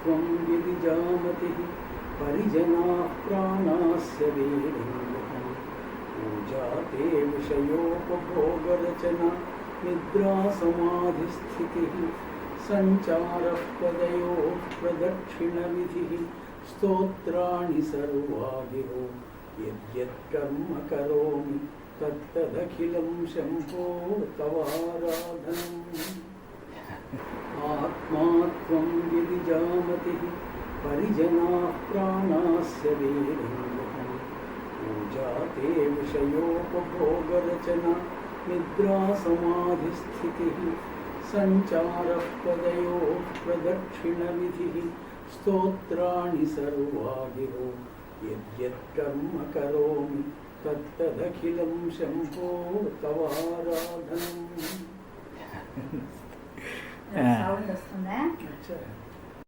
त्वं गिरिजामतिः परिजनाः प्राणास्य वीरिङ्गम् पूजा ते विषयोपभोगरचना निद्रा समाधिस्थितिः सञ्चारः पदयोः प्रदक्षिणविधिः स्तोत्राणि सर्वा गिरो यद्यत्कर्म करोमि तत्तदखिलं शम्भो तवाराधनम् आत्मा त्वं गिरिजामतिः परिजनाः प्राणास्य वीरिङ्गम् पूजा ते विषयोपभोगरचना निद्रा समाधिस्थितिः सञ्चारः पदयोः प्रदक्षिणविधिः स्तोत्राणि सर्वा गिरो यद्यत्कर्म करोमि तत्तदखिलं शम्भो तवाराधनम् సౌండ్ వస్తుందా?